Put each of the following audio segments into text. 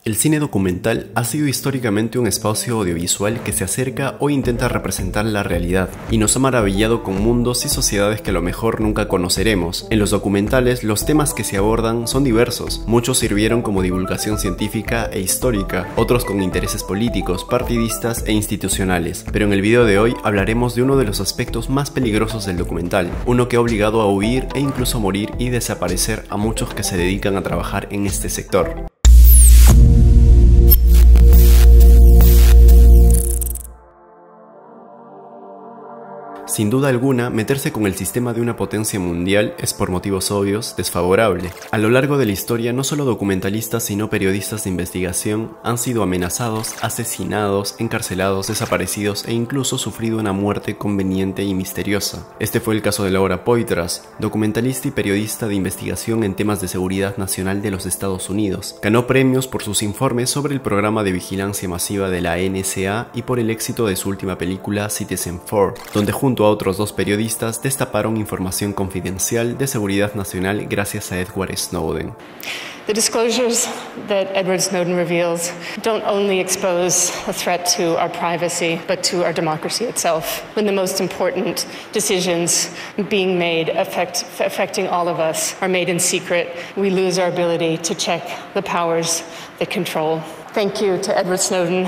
El cine documental ha sido históricamente un espacio audiovisual que se acerca o intenta representar la realidad, y nos ha maravillado con mundos y sociedades que a lo mejor nunca conoceremos. En los documentales, los temas que se abordan son diversos. Muchos sirvieron como divulgación científica e histórica, otros con intereses políticos, partidistas e institucionales. Pero en el video de hoy hablaremos de uno de los aspectos más peligrosos del documental, uno que ha obligado a huir e incluso morir y desaparecer a muchos que se dedican a trabajar en este sector. Sin duda alguna, meterse con el sistema de una potencia mundial es por motivos obvios desfavorable. A lo largo de la historia, no solo documentalistas sino periodistas de investigación han sido amenazados, asesinados, encarcelados, desaparecidos e incluso sufrido una muerte conveniente y misteriosa. Este fue el caso de Laura Poitras, documentalista y periodista de investigación en temas de seguridad nacional de los Estados Unidos. Ganó premios por sus informes sobre el programa de vigilancia masiva de la NSA y por el éxito de su última película Citizenfour, donde junto a otros dos periodistas destaparon información confidencial de seguridad nacional gracias a Edward Snowden. The disclosures that Edward Snowden reveals don't only expose a threat to our privacy, but to our democracy itself. When the most important decisions being made affecting all of us are made in secret, we lose our ability to check the powers that control. Thank you to Edward Snowden.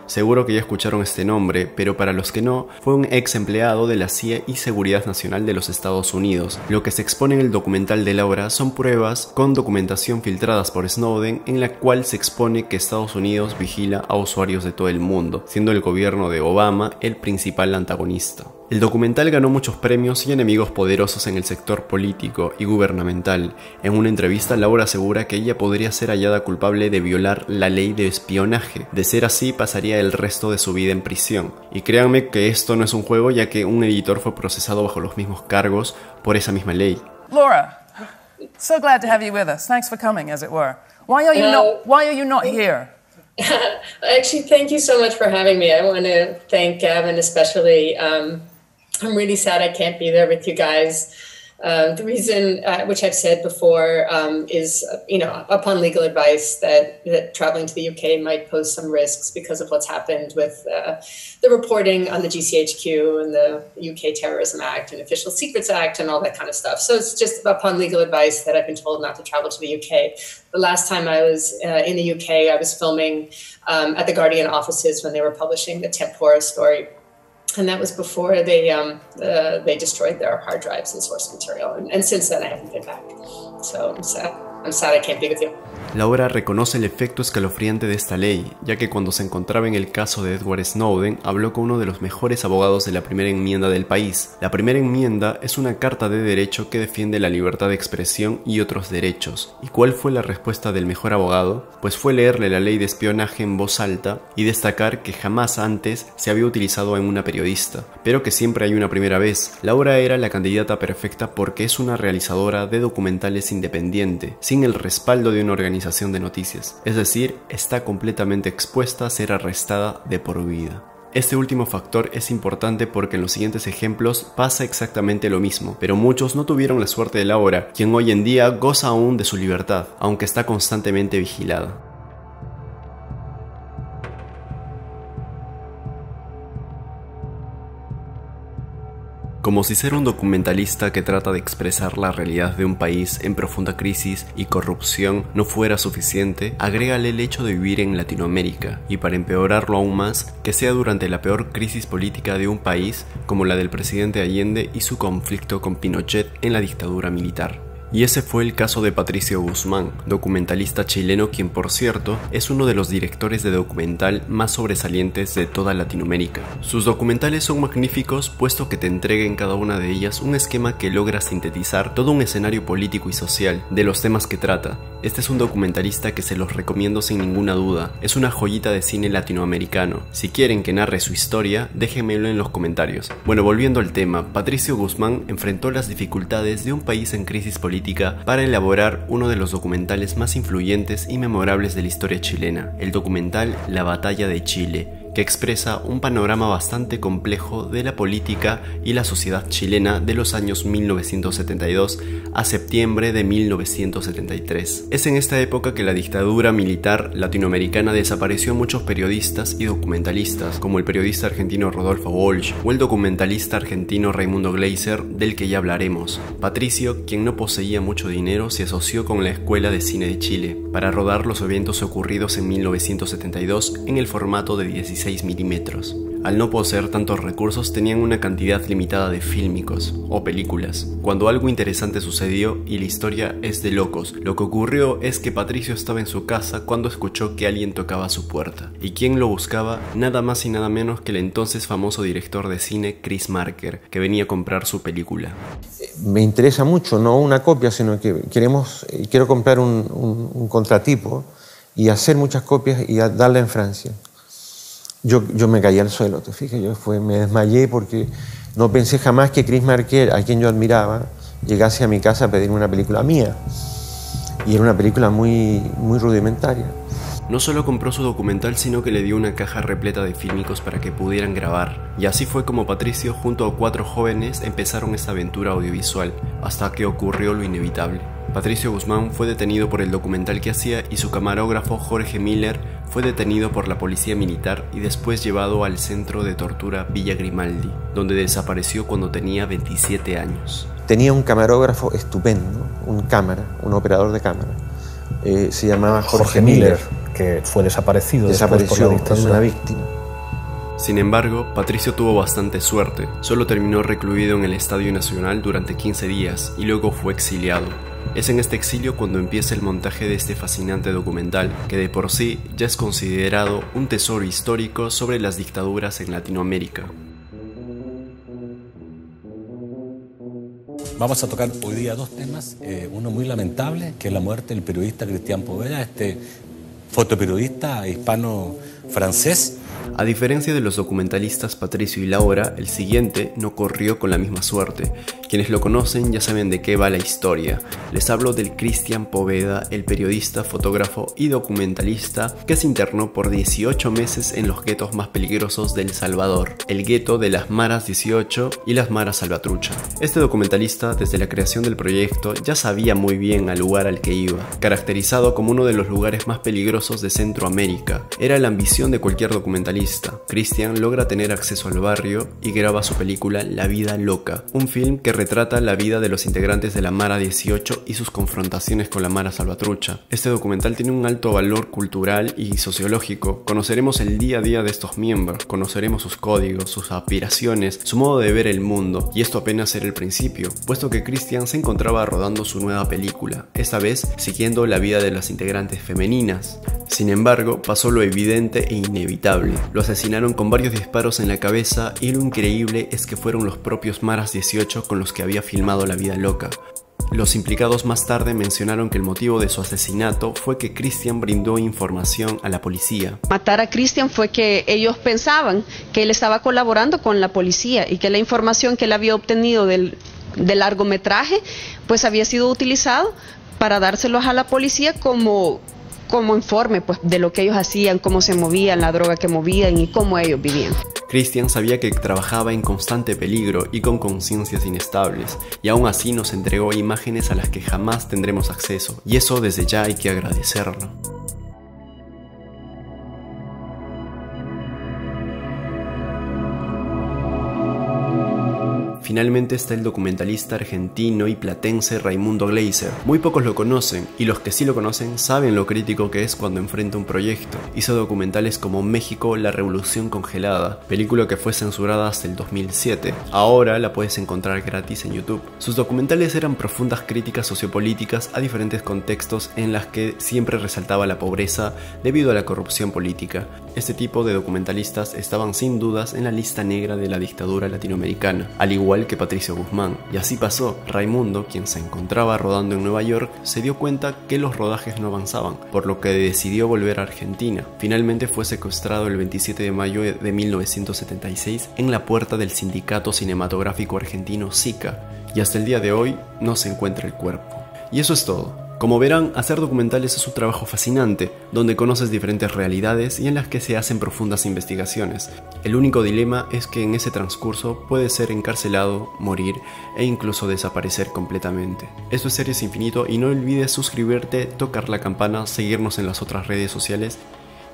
Seguro que ya escucharon este nombre, pero para los que no, fue un ex empleado de la CIA y Seguridad Nacional de los Estados Unidos. Lo que se expone en el documental de Laura son pruebas con documentación filtradas por Snowden en la cual se expone que Estados Unidos vigila a usuarios de todo el mundo, siendo el gobierno de Obama el principal antagonista. El documental ganó muchos premios y enemigos poderosos en el sector político y gubernamental. En una entrevista, Laura asegura que ella podría ser hallada culpable de violar la ley de espionaje. De ser así, pasaría el resto de su vida en prisión. Y créanme que esto no es un juego, ya que un editor fue procesado bajo los mismos cargos por esa misma ley. Laura, so glad to have you with us. Thanks for coming, as it were. Why are you not here? Actually, thank you so much for having me. I want to thank Gavin especially. I'm really sad I can't be there with you guys. The reason, which I've said before, is, upon legal advice that traveling to the UK might pose some risks because of what's happened with the reporting on the GCHQ and the UK Terrorism Act and Official Secrets Act and all that kind of stuff. So it's just upon legal advice that I've been told not to travel to the UK. The last time I was in the UK, I was filming at the Guardian offices when they were publishing the Tempora story. And that was before they destroyed their hard drives and source material. And since then, I haven't been back. So I'm sad I can't be with you. Laura reconoce el efecto escalofriante de esta ley, ya que cuando se encontraba en el caso de Edward Snowden, habló con uno de los mejores abogados de la primera enmienda del país. La primera enmienda es una carta de derecho que defiende la libertad de expresión y otros derechos. ¿Y cuál fue la respuesta del mejor abogado? Pues fue leerle la ley de espionaje en voz alta y destacar que jamás antes se había utilizado en una periodista, pero que siempre hay una primera vez. Laura era la candidata perfecta porque es una realizadora de documentales independiente, sin el respaldo de una organización de noticias, es decir, está completamente expuesta a ser arrestada de por vida. Este último factor es importante porque en los siguientes ejemplos pasa exactamente lo mismo, pero muchos no tuvieron la suerte de Laura, quien hoy en día goza aún de su libertad, aunque está constantemente vigilada. Como si ser un documentalista que trata de expresar la realidad de un país en profunda crisis y corrupción no fuera suficiente, agrégale el hecho de vivir en Latinoamérica, y para empeorarlo aún más, que sea durante la peor crisis política de un país como la del presidente Allende y su conflicto con Pinochet en la dictadura militar. Y ese fue el caso de Patricio Guzmán, documentalista chileno quien, por cierto, es uno de los directores de documental más sobresalientes de toda Latinoamérica. Sus documentales son magníficos puesto que te entrega en cada una de ellas un esquema que logra sintetizar todo un escenario político y social de los temas que trata. Este es un documentalista que se los recomiendo sin ninguna duda, es una joyita de cine latinoamericano. Si quieren que narre su historia, déjenmelo en los comentarios. Bueno, volviendo al tema, Patricio Guzmán enfrentó las dificultades de un país en crisis política para elaborar uno de los documentales más influyentes y memorables de la historia chilena, el documental La Batalla de Chile, que expresa un panorama bastante complejo de la política y la sociedad chilena de los años 1972 a septiembre de 1973. Es en esta época que la dictadura militar latinoamericana desapareció a muchos periodistas y documentalistas, como el periodista argentino Rodolfo Walsh o el documentalista argentino Raimundo Gleiser, del que ya hablaremos. Patricio, quien no poseía mucho dinero, se asoció con la Escuela de Cine de Chile para rodar los eventos ocurridos en 1972 en el formato de 16 milímetros. Al no poseer tantos recursos, tenían una cantidad limitada de fílmicos o películas. Cuando algo interesante sucedió, y la historia es de locos, lo que ocurrió es que Patricio estaba en su casa cuando escuchó que alguien tocaba a su puerta. ¿Y quién lo buscaba? Nada más y nada menos que el entonces famoso director de cine Chris Marker, que venía a comprar su película. Me interesa mucho, no una copia, sino que quiero comprar un contratipo y hacer muchas copias y darla en Francia. Yo me caí al suelo, te fijas, me desmayé porque no pensé jamás que Chris Marker, a quien yo admiraba, llegase a mi casa a pedirme una película mía. Y era una película muy rudimentaria. No solo compró su documental, sino que le dio una caja repleta de fílmicos para que pudieran grabar. Y así fue como Patricio, junto a 4 jóvenes, empezaron esta aventura audiovisual, hasta que ocurrió lo inevitable. Patricio Guzmán fue detenido por el documental que hacía y su camarógrafo Jorge Miller fue detenido por la policía militar y después llevado al centro de tortura Villa Grimaldi, donde desapareció cuando tenía 27 años. Tenía un camarógrafo estupendo, un operador de cámara. Se llamaba Jorge Miller, que fue desapareció por la dictadura. Es una víctima. Sin embargo, Patricio tuvo bastante suerte. Solo terminó recluido en el Estadio Nacional durante 15 días y luego fue exiliado. Es en este exilio cuando empieza el montaje de este fascinante documental, que de por sí ya es considerado un tesoro histórico sobre las dictaduras en Latinoamérica. Vamos a tocar hoy día 2 temas, uno muy lamentable, que es la muerte del periodista Christian Poveda, este fotoperiodista hispano-francés. A diferencia de los documentalistas Patricio y Laura, el siguiente no corrió con la misma suerte. Quienes lo conocen ya saben de qué va la historia. Les hablo del Christian Poveda, el periodista, fotógrafo y documentalista que se internó por 18 meses en los guetos más peligrosos de El Salvador, el gueto de las Maras 18 y las Maras Salvatrucha. Este documentalista, desde la creación del proyecto, ya sabía muy bien al lugar al que iba, caracterizado como uno de los lugares más peligrosos de Centroamérica. Era la ambición de cualquier documentalista. Christian logra tener acceso al barrio y graba su película La Vida Loca, un film que retrata la vida de los integrantes de la Mara 18 y sus confrontaciones con la Mara Salvatrucha. Este documental tiene un alto valor cultural y sociológico. Conoceremos el día a día de estos miembros, conoceremos sus códigos, sus aspiraciones, su modo de ver el mundo, y esto apenas era el principio, puesto que Christian se encontraba rodando su nueva película, esta vez siguiendo la vida de las integrantes femeninas. Sin embargo, pasó lo evidente e inevitable. Lo asesinaron con varios disparos en la cabeza y lo increíble es que fueron los propios Maras 18 con los que había filmado La Vida Loca. Los implicados más tarde mencionaron que el motivo de su asesinato fue que Christian brindó información a la policía. Matar a Christian fue que ellos pensaban que él estaba colaborando con la policía y que la información que él había obtenido del largometraje pues había sido utilizado para dárselos a la policía como informe pues, de lo que ellos hacían, cómo se movían, la droga que movían y cómo ellos vivían. Christian sabía que trabajaba en constante peligro y con conciencias inestables, y aún así nos entregó imágenes a las que jamás tendremos acceso, y eso desde ya hay que agradecerlo. Finalmente está el documentalista argentino y platense Raimundo Gleiser. Muy pocos lo conocen, y los que sí lo conocen saben lo crítico que es cuando enfrenta un proyecto. Hizo documentales como México, la Revolución Congelada, película que fue censurada hasta el 2007. Ahora la puedes encontrar gratis en YouTube. Sus documentales eran profundas críticas sociopolíticas a diferentes contextos en las que siempre resaltaba la pobreza debido a la corrupción política. Este tipo de documentalistas estaban sin dudas en la lista negra de la dictadura latinoamericana, al igual que Patricio Guzmán. Y así pasó. Raimundo, quien se encontraba rodando en Nueva York, se dio cuenta que los rodajes no avanzaban, por lo que decidió volver a Argentina. Finalmente fue secuestrado el 27 de mayo de 1976 en la puerta del Sindicato Cinematográfico Argentino SICA, y hasta el día de hoy no se encuentra el cuerpo. Y eso es todo. Como verán, hacer documentales es un trabajo fascinante, donde conoces diferentes realidades y en las que se hacen profundas investigaciones. El único dilema es que en ese transcurso puedes ser encarcelado, morir e incluso desaparecer completamente. Esto es Series Infinito y no olvides suscribirte, tocar la campana, seguirnos en las otras redes sociales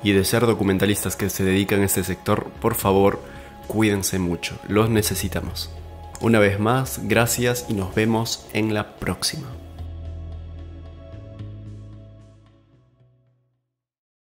y de ser documentalistas que se dedican a este sector, por favor, cuídense mucho, los necesitamos. Una vez más, gracias y nos vemos en la próxima.